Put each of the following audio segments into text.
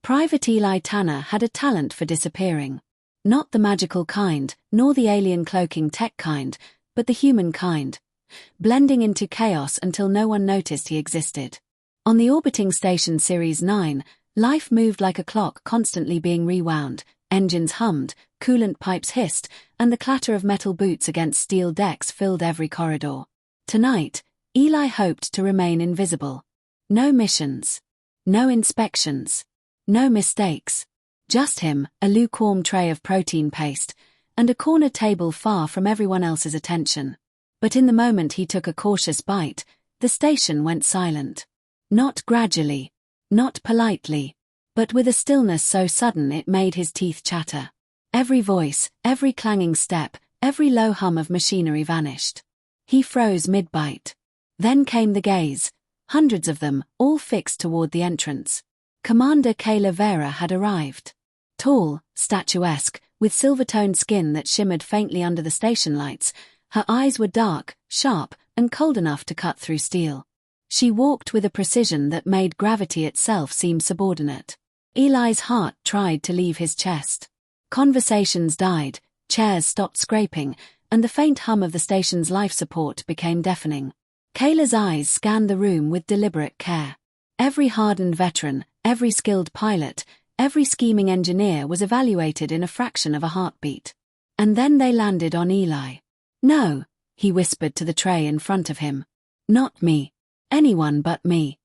Private Eli Tanner had a talent for disappearing. Not the magical kind, nor the alien cloaking tech kind, but the human kind, blending into chaos until no one noticed he existed. On the orbiting station Series 9, life moved like a clock constantly being rewound, engines hummed, coolant pipes hissed, and the clatter of metal boots against steel decks filled every corridor. Tonight, Eli hoped to remain invisible. No missions. No inspections. No mistakes. Just him, a lukewarm tray of protein paste, and a corner table far from everyone else's attention. But in the moment he took a cautious bite, the station went silent. Not gradually. Not politely. But with a stillness so sudden it made his teeth chatter. Every voice, every clanging step, every low hum of machinery vanished. He froze mid-bite. Then came the gaze, hundreds of them, all fixed toward the entrance. Commander Kayla Vera had arrived. Tall, statuesque, with silver-toned skin that shimmered faintly under the station lights, her eyes were dark, sharp, and cold enough to cut through steel. She walked with a precision that made gravity itself seem subordinate. Eli's heart tried to leave his chest. Conversations died, chairs stopped scraping, and the faint hum of the station's life support became deafening. Kayla's eyes scanned the room with deliberate care. Every hardened veteran, every skilled pilot, every scheming engineer was evaluated in a fraction of a heartbeat. And then they landed on Eli. "No," he whispered to the tray in front of him. "Not me. Anyone but me."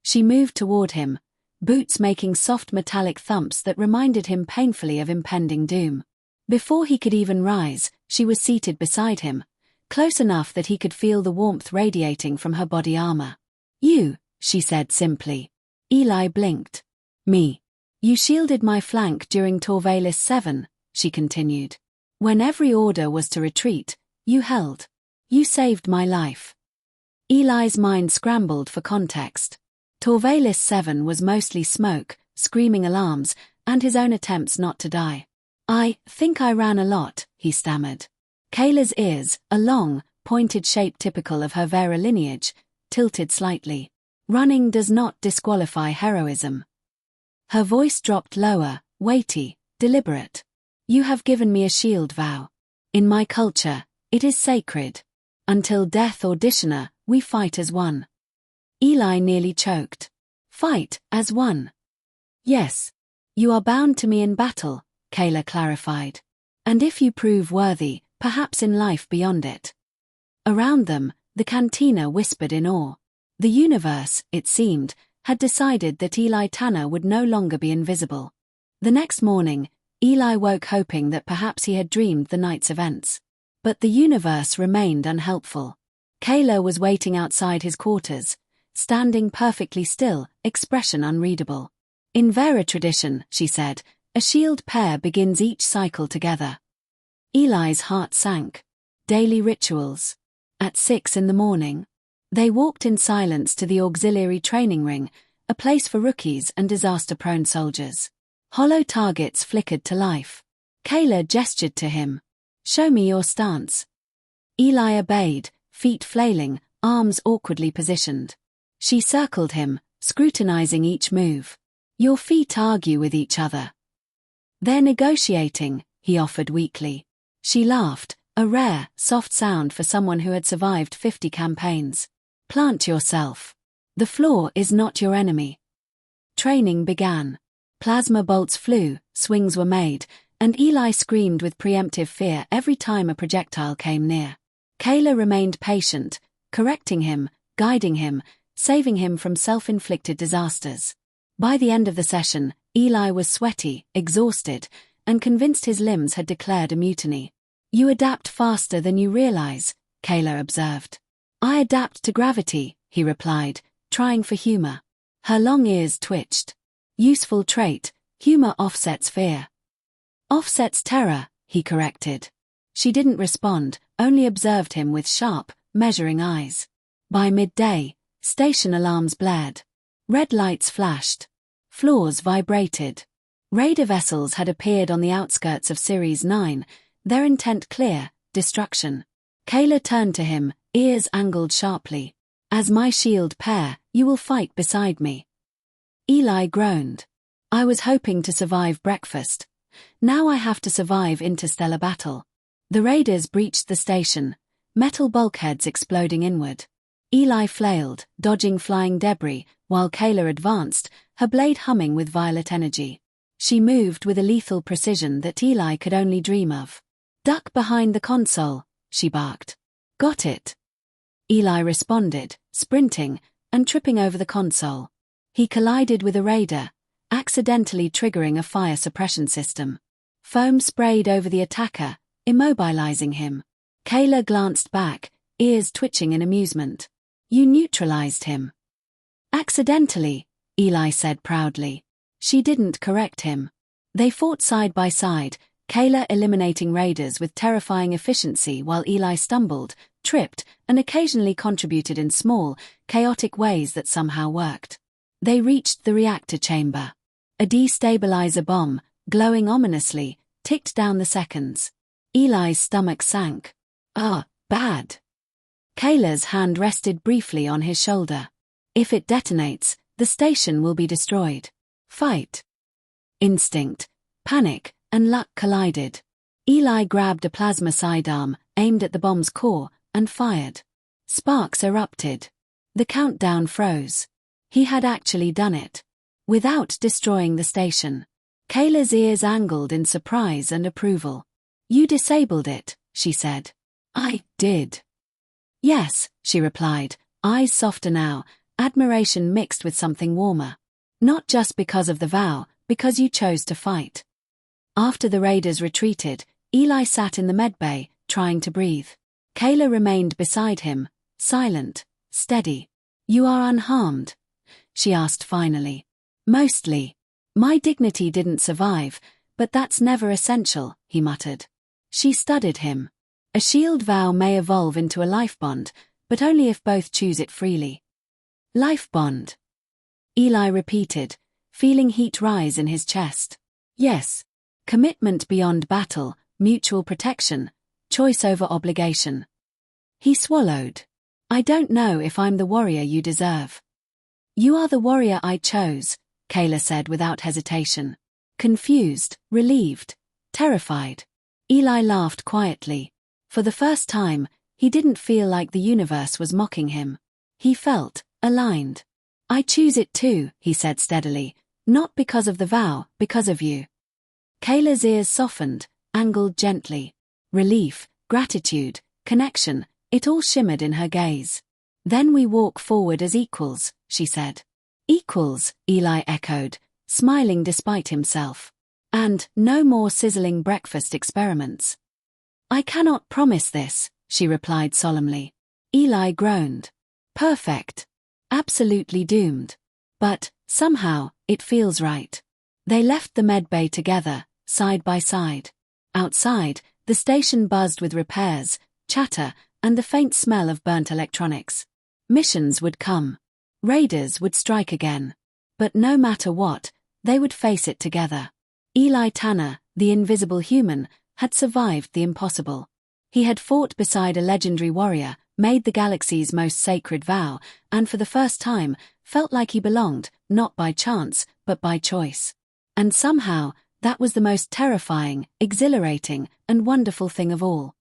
She moved toward him, boots making soft metallic thumps that reminded him painfully of impending doom. Before he could even rise, she was seated beside him, close enough that he could feel the warmth radiating from her body armor. "You," she said simply. Eli blinked. "Me. You shielded my flank during Deadliest 7, she continued. "When every order was to retreat, you held. You saved my life." Eli's mind scrambled for context. Deadliest 7 was mostly smoke, screaming alarms, and his own attempts not to die. "I think I ran a lot," he stammered. Kayla's ears, a long, pointed shape typical of her Vera lineage, tilted slightly. "Running does not disqualify heroism." Her voice dropped lower, weighty, deliberate. "You have given me a shield vow. In my culture, it is sacred. Until death or dishonor, we fight as one." Eli nearly choked. "Fight as one?" "Yes. You are bound to me in battle," Kayla clarified. "And if you prove worthy, perhaps in life beyond it." Around them, the cantina whispered in awe. The universe, it seemed, had decided that Eli Tanner would no longer be invisible. The next morning, Eli woke hoping that perhaps he had dreamed the night's events. But the universe remained unhelpful. Kayla was waiting outside his quarters, standing perfectly still, expression unreadable. "In Vera tradition," she said, "a shield pair begins each cycle together." Eli's heart sank. Daily rituals. At 6 in the morning. They walked in silence to the auxiliary training ring, a place for rookies and disaster-prone soldiers. Hollow targets flickered to life. Kayla gestured to him. "Show me your stance." Eli obeyed, feet flailing, arms awkwardly positioned. She circled him, scrutinizing each move. "Your feet argue with each other." "They're negotiating," he offered weakly. She laughed, a rare, soft sound for someone who had survived 50 campaigns. "Plant yourself. The floor is not your enemy." Training began. Plasma bolts flew, swings were made, and Eli screamed with preemptive fear every time a projectile came near. Kayla remained patient, correcting him, guiding him, saving him from self-inflicted disasters. By the end of the session, Eli was sweaty, exhausted, and convinced his limbs had declared a mutiny. "You adapt faster than you realize," Kayla observed. "I adapt to gravity," he replied, trying for humor. Her long ears twitched. "Useful trait, humor offsets fear." "Offsets terror," he corrected. She didn't respond, only observed him with sharp, measuring eyes. By midday, station alarms blared. Red lights flashed. Floors vibrated. Raider vessels had appeared on the outskirts of Series 9, their intent clear, destruction. Kayla turned to him, ears angled sharply. "As my shield pair, you will fight beside me." Eli groaned. I was hoping to survive breakfast. Now I have to survive interstellar battle. The raiders breached the station, metal bulkheads exploding inward. Eli flailed, dodging flying debris, while Kayla advanced, her blade humming with violet energy. She moved with a lethal precision that Eli could only dream of. "Duck behind the console," she barked. "Got it." Eli responded, sprinting, and tripping over the console. He collided with a raider, accidentally triggering a fire suppression system. Foam sprayed over the attacker, immobilizing him. Kayla glanced back, ears twitching in amusement. "You neutralized him." "Accidentally," Eli said proudly. She didn't correct him. They fought side by side, Kayla eliminating raiders with terrifying efficiency while Eli stumbled, tripped, and occasionally contributed in small, chaotic ways that somehow worked. They reached the reactor chamber. A destabilizer bomb, glowing ominously, ticked down the seconds. Eli's stomach sank. Bad." Kayla's hand rested briefly on his shoulder. "If it detonates, the station will be destroyed. Fight." Instinct, panic, and luck collided. Eli grabbed a plasma sidearm, aimed at the bomb's core, and fired. Sparks erupted. The countdown froze. He had actually done it. Without destroying the station. Kayla's ears angled in surprise and approval. "You disabled it," she said. "I did." "Yes," she replied, eyes softer now, admiration mixed with something warmer. "Not just because of the vow, because you chose to fight." After the raiders retreated, Eli sat in the medbay, trying to breathe. Kayla remained beside him, silent, steady. "You are unharmed?" she asked finally. "Mostly. My dignity didn't survive, but that's never essential," he muttered. She studied him. "A shield vow may evolve into a life bond, but only if both choose it freely." "Life bond?" Eli repeated, feeling heat rise in his chest. "Yes. Commitment beyond battle, mutual protection, choice over obligation." He swallowed. "I don't know if I'm the warrior you deserve." "You are the warrior I chose," Kayla said without hesitation. Confused, relieved, terrified. Eli laughed quietly. For the first time, he didn't feel like the universe was mocking him. He felt aligned. "I choose it too," he said steadily. "Not because of the vow, because of you." Kayla's ears softened, angled gently. Relief, gratitude, connection, it all shimmered in her gaze. "Then we walk forward as equals," she said. "Equals," Eli echoed, smiling despite himself. "And no more sizzling breakfast experiments." "I cannot promise this," she replied solemnly. Eli groaned. "Perfect. Absolutely doomed. But, somehow, it feels right." They left the medbay together, side by side. Outside, the station buzzed with repairs, chatter, and the faint smell of burnt electronics. Missions would come. Raiders would strike again. But no matter what, they would face it together. Eli Tanner, the invisible human, had survived the impossible. He had fought beside a legendary warrior, made the galaxy's most sacred vow, and for the first time, felt like he belonged, not by chance, but by choice. And somehow, that was the most terrifying, exhilarating, and wonderful thing of all.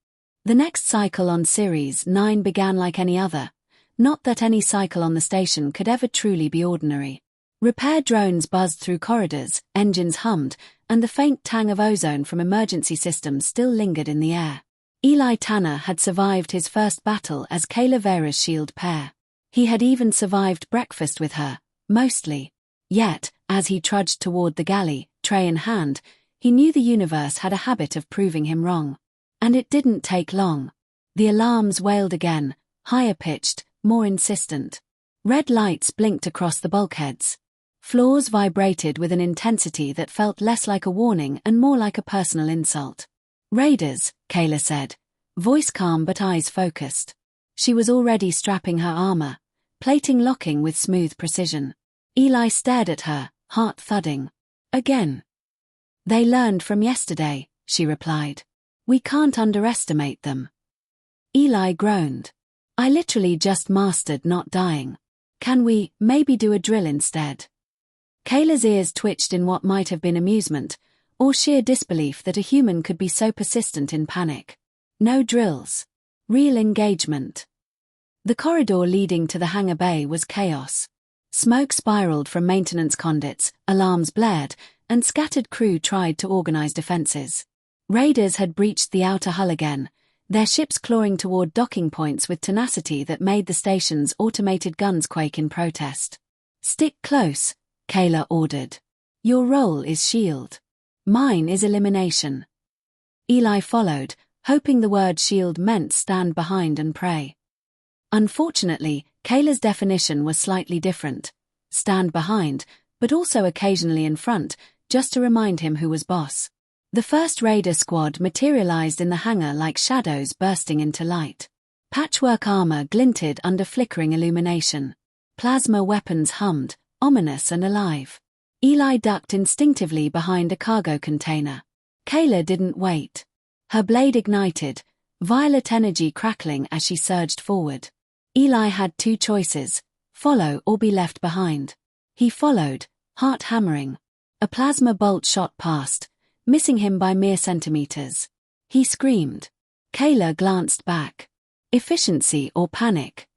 The next cycle on Series 9 began like any other. Not that any cycle on the station could ever truly be ordinary. Repair drones buzzed through corridors, engines hummed, and the faint tang of ozone from emergency systems still lingered in the air. Eli Tanner had survived his first battle as Kayla Vera's shield pair. He had even survived breakfast with her, mostly. Yet, as he trudged toward the galley, tray in hand, he knew the universe had a habit of proving him wrong. And it didn't take long. The alarms wailed again, higher-pitched, more insistent. Red lights blinked across the bulkheads. Floors vibrated with an intensity that felt less like a warning and more like a personal insult. "Raiders," Kayla said, voice calm but eyes focused. She was already strapping her armor, plating locking with smooth precision. Eli stared at her, heart thudding. "Again." "They learned from yesterday," she replied. "We can't underestimate them." Eli groaned. "I literally just mastered not dying. Can we maybe do a drill instead?" Kayla's ears twitched in what might have been amusement, or sheer disbelief that a human could be so persistent in panic. No drills. Real engagement. The corridor leading to the hangar bay was chaos. Smoke spiraled from maintenance conduits, alarms blared, and scattered crew tried to organize defenses. Raiders had breached the outer hull again, their ships clawing toward docking points with tenacity that made the station's automated guns quake in protest. "Stick close," Kayla ordered. "Your role is shield. Mine is elimination." Eli followed, hoping the word shield meant stand behind and pray. Unfortunately, Kayla's definition was slightly different. Stand behind, but also occasionally in front, just to remind him who was boss. The first raider squad materialized in the hangar like shadows bursting into light. Patchwork armor glinted under flickering illumination. Plasma weapons hummed, ominous and alive. Eli ducked instinctively behind a cargo container. Kayla didn't wait. Her blade ignited, violet energy crackling as she surged forward. Eli had two choices: follow or be left behind. He followed, heart hammering. A plasma bolt shot past, missing him by mere centimeters. He screamed. Kayla glanced back. Efficiency or panic?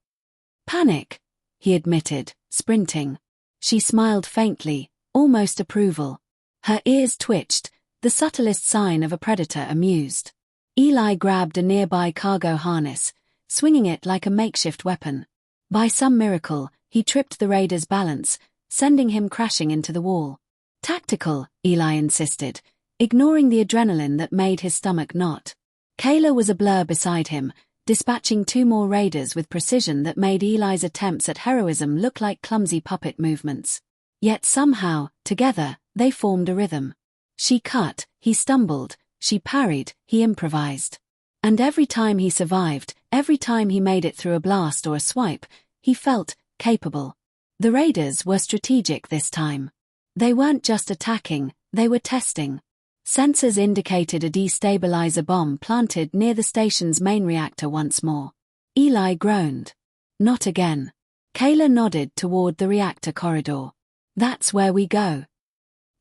Panic, he admitted, sprinting. She smiled faintly, almost approval. Her ears twitched, the subtlest sign of a predator amused. Eli grabbed a nearby cargo harness, swinging it like a makeshift weapon. By some miracle, he tripped the raider's balance, sending him crashing into the wall. Tactical, Eli insisted, ignoring the adrenaline that made his stomach knot. Kayla was a blur beside him, dispatching two more raiders with precision that made Eli's attempts at heroism look like clumsy puppet movements. Yet somehow, together, they formed a rhythm. She cut, he stumbled, she parried, he improvised. And every time he survived, every time he made it through a blast or a swipe, he felt capable. The raiders were strategic this time. They weren't just attacking, they were testing. Sensors indicated a destabilizer bomb planted near the station's main reactor once more. Eli groaned. Not again. Kayla nodded toward the reactor corridor. That's where we go.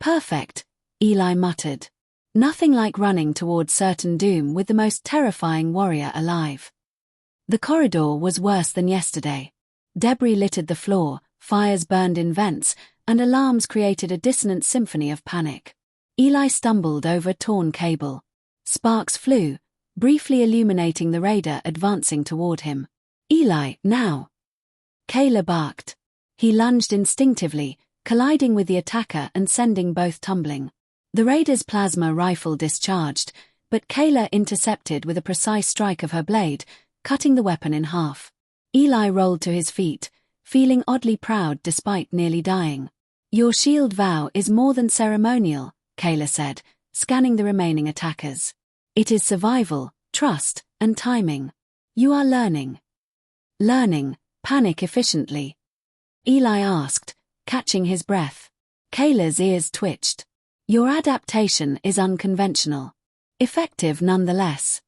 Perfect, Eli muttered. Nothing like running toward certain doom with the most terrifying warrior alive. The corridor was worse than yesterday. Debris littered the floor, fires burned in vents, and alarms created a dissonant symphony of panic. Eli stumbled over a torn cable. Sparks flew, briefly illuminating the raider advancing toward him. "Eli, now!" Kayla barked. He lunged instinctively, colliding with the attacker and sending both tumbling. The raider's plasma rifle discharged, but Kayla intercepted with a precise strike of her blade, cutting the weapon in half. Eli rolled to his feet, feeling oddly proud despite nearly dying. "Your shield vow is more than ceremonial," Kayla said, scanning the remaining attackers. "It is survival, trust, and timing. You are learning." "Learning, panic efficiently?" Eli asked, catching his breath. Kayla's ears twitched. "Your adaptation is unconventional. Effective nonetheless."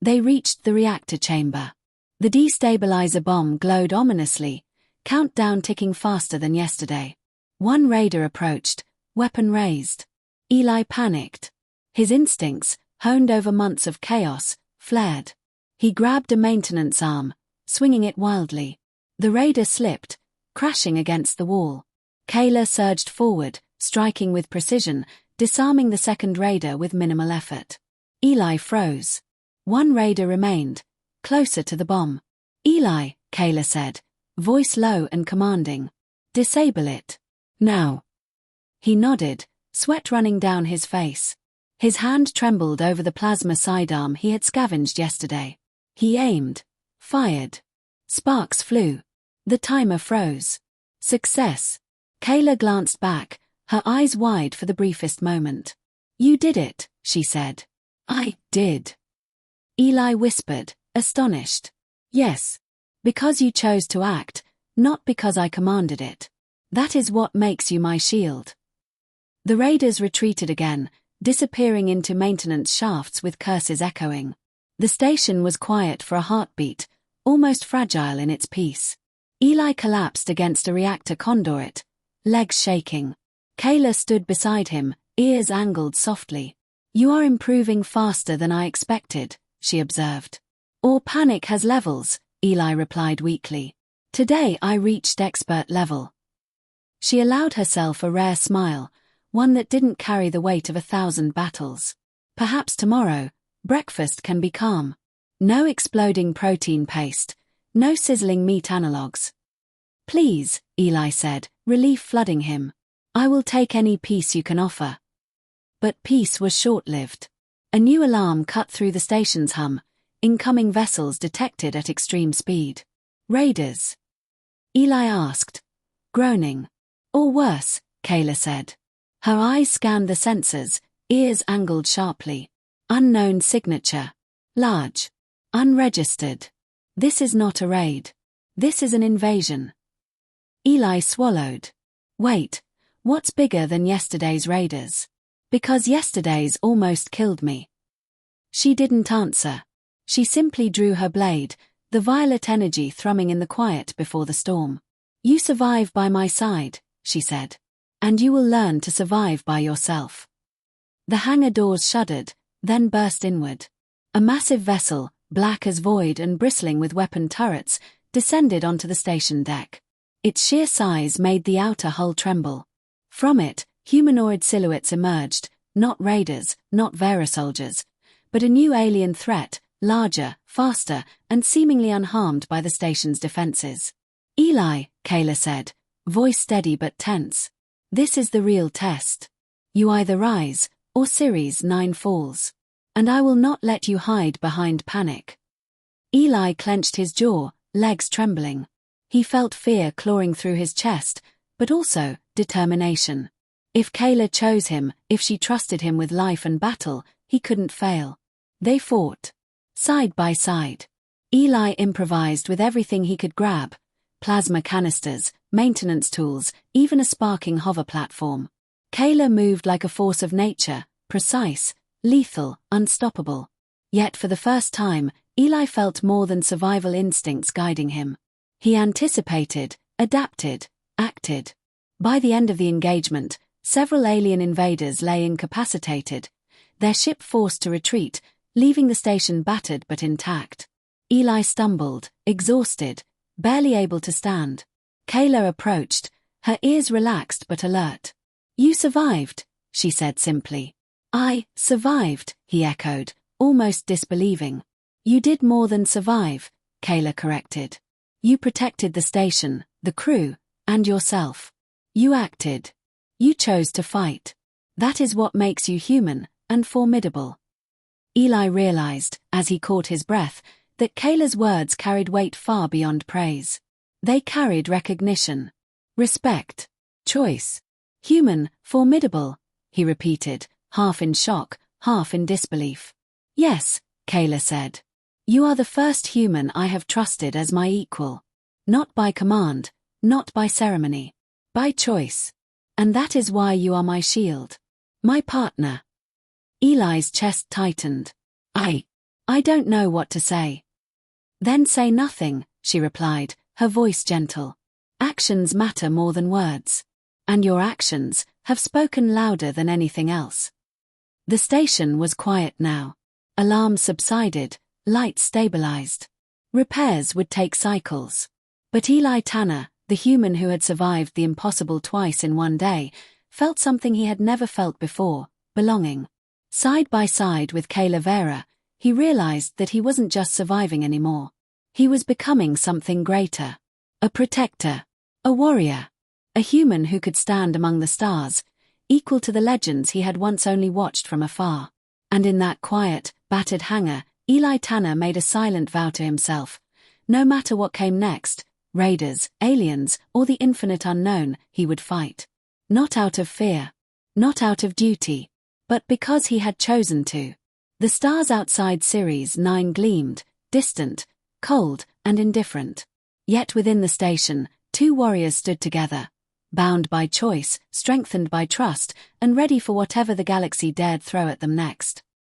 They reached the reactor chamber. The destabilizer bomb glowed ominously, countdown ticking faster than yesterday. One raider approached, weapon raised. Eli panicked. His instincts, honed over months of chaos, flared. He grabbed a maintenance arm, swinging it wildly. The raider slipped, crashing against the wall. Kayla surged forward, striking with precision, disarming the second raider with minimal effort. Eli froze. One raider remained, closer to the bomb. "Eli," Kayla said, voice low and commanding. "Disable it. Now." He nodded, sweat running down his face. His hand trembled over the plasma sidearm he had scavenged yesterday. He aimed. Fired. Sparks flew. The timer froze. Success. Kayla glanced back, her eyes wide for the briefest moment. "You did it," she said. "I did." Eli whispered, astonished. "Yes. Because you chose to act, not because I commanded it. That is what makes you my shield." The raiders retreated again, disappearing into maintenance shafts with curses echoing. The station was quiet for a heartbeat, almost fragile in its peace. Eli collapsed against a reactor conduit, legs shaking. Kayla stood beside him, ears angled softly. "You are improving faster than I expected," she observed. "Or panic has levels," Eli replied weakly. "Today I reached expert level." She allowed herself a rare smile, one that didn't carry the weight of 1,000 battles. "Perhaps tomorrow, breakfast can be calm. No exploding protein paste, no sizzling meat analogues." "Please," Eli said, relief flooding him. "I will take any peace you can offer." But peace was short-lived. A new alarm cut through the station's hum, incoming vessels detected at extreme speed. "Raiders?" Eli asked, groaning. "Or worse," Kayla said. Her eyes scanned the sensors, ears angled sharply. "Unknown signature. Large. Unregistered. This is not a raid. This is an invasion." Eli swallowed. "Wait, what's bigger than yesterday's raiders? Because yesterday's almost killed me." She didn't answer. She simply drew her blade, the violet energy thrumming in the quiet before the storm. "You survive by my side," she said. "And you will learn to survive by yourself." The hangar doors shuddered, then burst inward. A massive vessel, black as void and bristling with weapon turrets, descended onto the station deck. Its sheer size made the outer hull tremble. From it, humanoid silhouettes emerged, not raiders, not Vera soldiers, but a new alien threat, larger, faster, and seemingly unharmed by the station's defenses. "Eli," Kayla said, voice steady but tense. "This is the real test. You either rise, or Series 9 falls. And I will not let you hide behind panic." Eli clenched his jaw, legs trembling. He felt fear clawing through his chest, but also determination. If Kayla chose him, if she trusted him with life and battle, he couldn't fail. They fought. Side by side. Eli improvised with everything he could grab: plasma canisters, maintenance tools, even a sparking hover platform. Kayla moved like a force of nature, precise, lethal, unstoppable. Yet for the first time, Eli felt more than survival instincts guiding him. He anticipated, adapted, acted. By the end of the engagement, several alien invaders lay incapacitated, their ship forced to retreat, leaving the station battered but intact. Eli stumbled, exhausted, barely able to stand. Kayla approached, her ears relaxed but alert. "You survived," she said simply. "I survived," he echoed, almost disbelieving. "You did more than survive," Kayla corrected. "You protected the station, the crew, and yourself. You acted. You chose to fight. That is what makes you human and formidable." Eli realized, as he caught his breath, that Kayla's words carried weight far beyond praise. They carried recognition, respect, choice. "Human, formidable," he repeated, half in shock, half in disbelief. "Yes," Kayla said. "You are the first human I have trusted as my equal. Not by command, not by ceremony. By choice. And that is why you are my shield. My partner." Eli's chest tightened. I don't know what to say." "Then say nothing," she replied, her voice gentle. "Actions matter more than words. And your actions have spoken louder than anything else." The station was quiet now. Alarms subsided, lights stabilized. Repairs would take cycles. But Eli Tanner, the human who had survived the impossible twice in one day, felt something he had never felt before: belonging. Side by side with Kayla Vera, he realized that he wasn't just surviving anymore. He was becoming something greater. A protector. A warrior. A human who could stand among the stars, equal to the legends he had once only watched from afar. And in that quiet, battered hangar, Eli Tanner made a silent vow to himself. No matter what came next, raiders, aliens, or the infinite unknown, he would fight. Not out of fear. Not out of duty. But because he had chosen to. The stars outside Series 9 gleamed, distant, cold, and indifferent. Yet within the station, two warriors stood together, bound by choice, strengthened by trust, and ready for whatever the galaxy dared throw at them next.